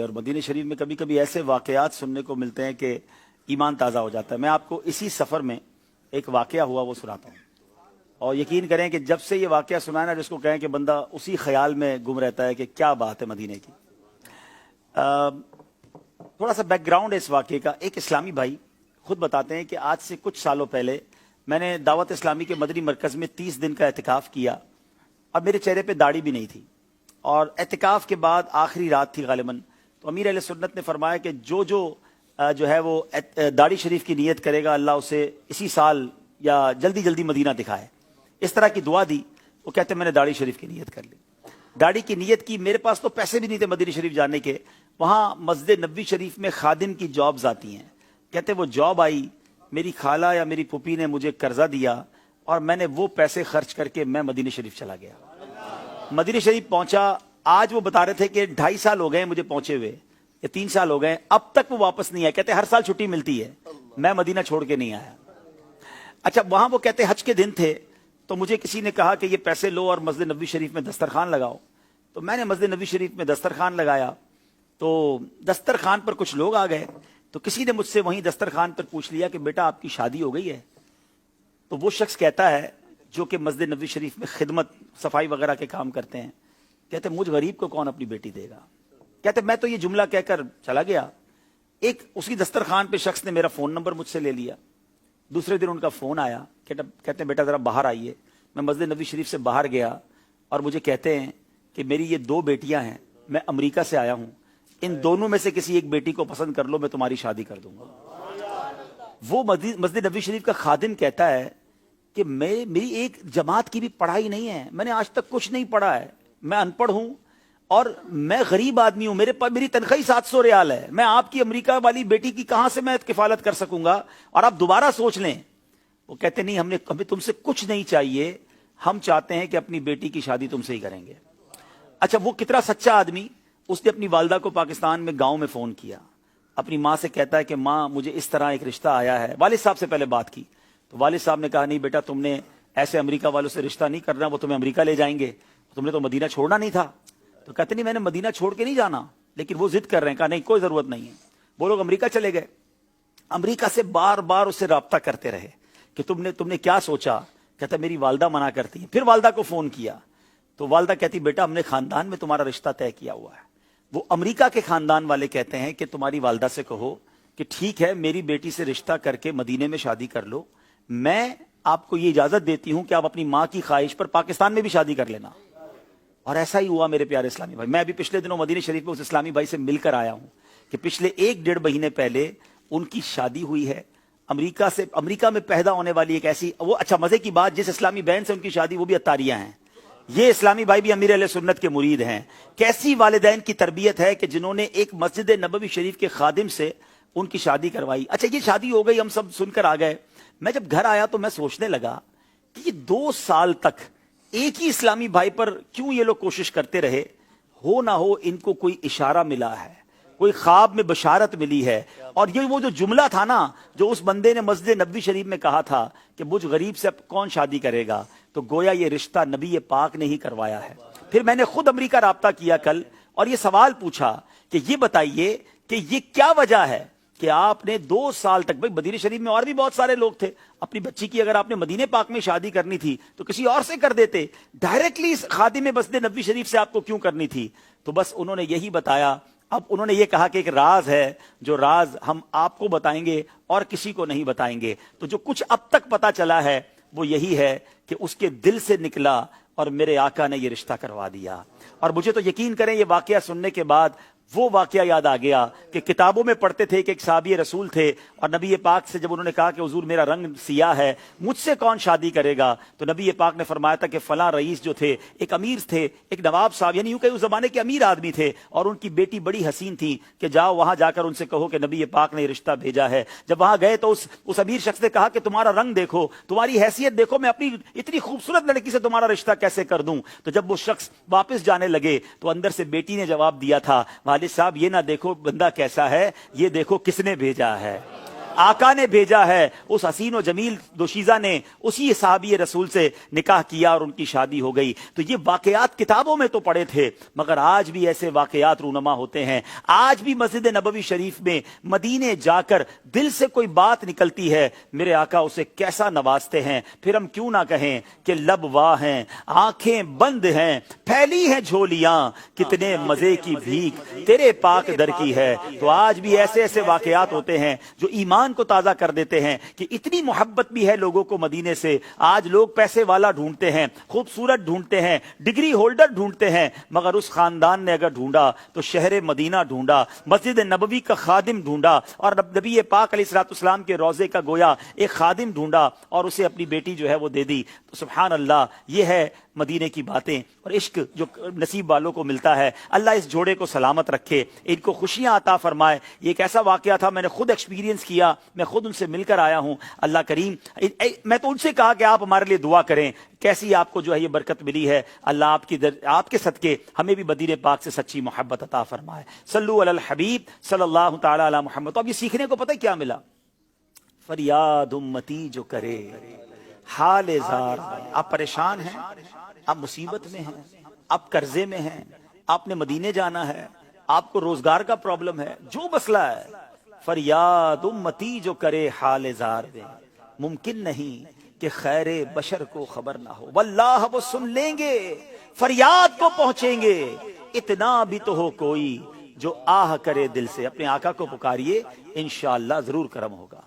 اور مدینہ شریف میں کبھی کبھی ایسے واقعات سننے کو ملتے ہیں کہ ایمان تازہ ہو جاتا ہے. میں آپ کو اسی سفر میں ایک واقعہ ہوا وہ سناتا ہوں, اور یقین کریں کہ جب سے یہ واقعہ سنا نا, جس کو کہیں کہ بندہ اسی خیال میں گم رہتا ہے کہ کیا بات ہے مدینے کی. تھوڑا سا بیک گراؤنڈ ہے اس واقعے کا. ایک اسلامی بھائی خود بتاتے ہیں کہ آج سے کچھ سالوں پہلے میں نے دعوت اسلامی کے مدنی مرکز میں 30 دن کا اعتکاف کیا, اور میرے چہرے پہ داڑھی بھی نہیں تھی, اور اعتکاف کے بعد آخری رات تھی غالباً. تو امیر اہل سنت نے فرمایا کہ جو ہے وہ داڑھی شریف کی نیت کرے گا, اللہ اسے اسی سال یا جلدی جلدی مدینہ دکھائے. اس طرح کی دعا دی. وہ کہتے میں نے داڑھی شریف کی نیت کر لی. داڑھی کی نیت کی. میرے پاس تو پیسے بھی نہیں تھے مدینہ شریف جانے کے. وہاں مسجد نبوی شریف میں خادم کی جابز آتی ہیں. کہتے وہ جاب آئی, میری خالہ یا میری پھوپھی نے مجھے قرضہ دیا, اور میں نے وہ پیسے خرچ کر کے میں مدینہ شریف چلا گیا. مدینہ شریف پہنچا. آج وہ بتا رہے تھے کہ 2.5 سال ہو گئے مجھے پہنچے ہوئے, یا 3 سال ہو گئے, اب تک وہ واپس نہیں آیا. کہتے ہر سال چھٹی ملتی ہے, میں مدینہ چھوڑ کے نہیں آیا. اچھا, وہاں وہ کہتے حج کے دن تھے, تو مجھے کسی نے کہا کہ یہ پیسے لو اور مسجد نبوی شریف میں دسترخوان لگاؤ. تو میں نے مسجد نبوی شریف میں دسترخوان لگایا. تو دسترخوان پر کچھ لوگ آ گئے. تو کسی نے مجھ سے وہیں دسترخوان پر پوچھ لیا کہ بیٹا آپ کی شادی ہو گئی ہے؟ تو وہ شخص کہتا ہے جو کہ مسجد نبوی شریف میں خدمت صفائی وغیرہ کے کام کرتے ہیں, کہتے مجھ غریب کو کون اپنی بیٹی دے گا. کہتے میں تو یہ جملہ کہہ کر چلا گیا. ایک اسی دسترخوان پہ شخص نے میرا فون نمبر مجھ سے لے لیا. دوسرے دن ان کا فون آیا, کہتے بیٹا ذرا باہر آئیے. میں مسجد نبوی شریف سے باہر گیا, اور مجھے کہتے ہیں کہ میری یہ 2 بیٹیاں ہیں, میں امریکہ سے آیا ہوں, ان دونوں میں سے کسی ایک بیٹی کو پسند کر لو, میں تمہاری شادی کر دوں گا. وہ مسجد نبوی شریف کا خادم کہتا ہے کہ میری ایک جماعت کی بھی پڑھائی نہیں ہے, میں نے آج تک کچھ نہیں پڑھا ہے, میں ان پڑھ ہوں, اور میں غریب آدمی ہوں, میری تنخواہ 700 ریال ہے, میں آپ کی امریکہ والی بیٹی کی کہاں سے میں کفالت کر سکوں گا, اور آپ دوبارہ سوچ لیں. وہ کہتے نہیں, ہمیں تم سے کچھ نہیں چاہیے, ہم چاہتے ہیں کہ اپنی بیٹی کی شادی تم سے ہی کریں گے. اچھا, وہ کتنا سچا آدمی. اس نے اپنی والدہ کو پاکستان میں گاؤں میں فون کیا. اپنی ماں سے کہتا ہے کہ ماں مجھے اس طرح ایک رشتہ آیا ہے. والد صاحب سے پہلے بات کی. تو والد صاحب نے کہا نہیں بیٹا, تم نے ایسے امریکہ والوں سے رشتہ نہیں کرنا, وہ تمہیں امریکہ لے جائیں گے, تم نے تو مدینہ چھوڑنا نہیں تھا. تو کہتے نہیں میں نے مدینہ چھوڑ کے نہیں جانا, لیکن وہ ضد کر رہے ہیں. کہا نہیں کوئی ضرورت نہیں ہے. وہ لوگ امریکہ چلے گئے. امریکہ سے بار بار اس سے رابطہ کرتے رہے کہ تم نے کیا سوچا. کہتا میری والدہ منع کرتی ہے. پھر والدہ کو فون کیا. تو والدہ کہتی بیٹا ہم نے خاندان میں تمہارا رشتہ طے کیا ہوا ہے. وہ امریکہ کے خاندان والے کہتے ہیں کہ تمہاری والدہ سے کہو کہ ٹھیک ہے میری بیٹی سے رشتہ کر کے مدینے میں شادی کر لو, میں آپ کو یہ اجازت دیتی ہوں کہ آپ اپنی ماں کی خواہش پر پاکستان میں بھی شادی کر لینا. اور ایسا ہی ہوا میرے پیارے اسلامی بھائی. میں ابھی پچھلے دنوں مدینہ شریف میں اس اسلامی بھائی سے مل کر آیا ہوں کہ پچھلے 1-1.5 مہینے پہلے ان کی شادی ہوئی ہے. امریکہ میں پیدا ہونے والی ایک ایسی, وہ اچھا مزے کی بات, جس اسلامی بہن سے ان کی شادی وہ بھی اتاریہ ہیں. یہ اسلامی بھائی بھی امیر اہل سنت کے مرید ہیں. کیسی والدین کی تربیت ہے کہ جنہوں نے ایک مسجد نبوی شریف کے خادم سے ان کی شادی کروائی. اچھا یہ شادی ہو گئی, ہم سب سن کر آ گئے. میں جب گھر آیا تو میں سوچنے لگا کہ یہ 2 سال تک ایک ہی اسلامی بھائی پر کیوں یہ لوگ کوشش کرتے رہے. ہو نہ ہو ان کو کوئی اشارہ ملا ہے, کوئی خواب میں بشارت ملی ہے. اور یہ وہ جو جملہ تھا نا, جو اس بندے نے مسجد نبوی شریف میں کہا تھا کہ مجھ غریب سے کون شادی کرے گا, تو گویا یہ رشتہ نبی پاک نے ہی کروایا ہے. پھر میں نے خود امریکہ رابطہ کیا کل, اور یہ سوال پوچھا کہ یہ بتائیے کہ یہ کیا وجہ ہے کہ آپ نے 2 سال تک, بھائی مدینہ شریف میں اور بھی بہت سارے لوگ تھے, اپنی بچی کی اگر آپ نے مدینہ پاک میں شادی کرنی تھی تو کسی اور سے کر دیتے, ڈائریکٹلی خادم مسجد نبوی شریف سے آپ کو کیوں کرنی تھی. تو بس انہوں نے یہی بتایا. اب انہوں نے یہ کہا کہ ایک راز ہے, جو راز ہم آپ کو بتائیں گے اور کسی کو نہیں بتائیں گے. تو جو کچھ اب تک پتا چلا ہے وہ یہی ہے کہ اس کے دل سے نکلا اور میرے آقا نے یہ رشتہ کروا دیا. اور مجھے تو یقین کریں یہ واقعہ سننے کے بعد وہ واقعہ یاد آ گیا کہ کتابوں میں پڑھتے تھے کہ ایک صحابی رسول تھے, اور نبی پاک سے جب انہوں نے کہا کہ حضور میرا رنگ سیاہ ہے, مجھ سے کون شادی کرے گا, تو نبی پاک نے فرمایا تھا کہ فلاں رئیس جو تھے, ایک امیر تھے, ایک نواب صاحب, یعنی یوں کہ اس زمانے کے امیر آدمی تھے, اور ان کی بیٹی بڑی حسین تھی, کہ جاؤ وہاں جا کر ان سے کہو کہ نبی پاک نے یہ رشتہ بھیجا ہے. جب وہاں گئے تو اس امیر شخص نے کہا کہ تمہارا رنگ دیکھو, تمہاری حیثیت دیکھو, میں اپنی اتنی خوبصورت لڑکی سے تمہارا رشتہ کیسے کر دوں. تو جب وہ شخص واپس جانے لگے تو اندر سے بیٹی نے جواب دیا تھا, والد صاحب یہ نہ دیکھو بندہ کیسا ہے, یہ دیکھو کس نے بھیجا ہے. آقا نے بھیجا ہے. اس حسین و جمیل دوشیزہ نے اسی صحابی رسول سے نکاح کیا اور ان کی شادی ہو گئی. تو یہ واقعات کتابوں میں تو پڑھے تھے, مگر آج بھی ایسے واقعات رونما ہوتے ہیں. آج بھی مسجد نبوی شریف میں مدینے جا کر دل سے کوئی بات نکلتی ہے, میرے آقا اسے کیسا نوازتے ہیں. پھر ہم کیوں نہ کہیں کہ لب واہ ہیں, آنکھیں بند ہیں, پھیلی ہیں جھولیاں, کتنے مزے کی بھیک تیرے پاک در کی ہے. تو آج بھی ایسے ایسے واقعات ہوتے ہیں جو ایمان کو تازہ کر دیتے ہیں کہ اتنی محبت بھی ہے لوگوں کو مدینے سے. آج لوگ پیسے والا ڈھونڈتے ہیں, خوبصورت ڈھونڈتے ہیں, ڈگری ہولڈر ڈھونڈتے ہیں, مگر اس خاندان نے اگر ڈھونڈا تو شہر مدینہ ڈھونڈا, مسجد نبوی کا خادم ڈھونڈا, اور نبی پاک علیہ الصلوۃ والسلام کے روضے کا گویا ایک خادم ڈھونڈا اور اسے اپنی بیٹی جو ہے وہ دے دی. تو سبحان اللہ, یہ ہے مدینے کی باتیں اور عشق جو نصیب والوں کو ملتا ہے. اللہ اس جوڑے کو سلامت رکھے, ان کو خوشیاں عطا فرمائے. یہ ایک ایسا واقعہ تھا, میں نے خود ایکسپیرینس کیا, میں خود ان سے مل کر آیا ہوں. اللہ کریم, میں تو ان سے کہا کہ آپ ہمارے لیے دعا کریں, کیسی آپ کو جو ہے یہ برکت ملی ہے. اللہ آپ کے صدقے ہمیں بھی مدینے پاک سے سچی محبت عطا فرمائے. صلو علی الحبیب صلی اللہ تعالی علی محمد. تو اب یہ سیکھنے کو پتہ کیا ملا؟ فریاد امتی جو کرے حال زار. آپ پریشان ہیں, آپ مصیبت میں ہیں, آپ قرضے میں ہیں, آپ نے مدینے جانا ہے, آپ کو روزگار کا پرابلم ہے, جو مسئلہ ہے, فریاد امتی جو کرے حال زار میں. ممکن نہیں کہ خیر بشر کو خبر نہ ہو, واللہ وہ سن لیں گے, فریاد کو پہنچیں گے. اتنا بھی تو ہو کوئی جو آہ کرے دل سے. اپنے آقا کو پکاریے, انشاءاللہ ضرور کرم ہوگا.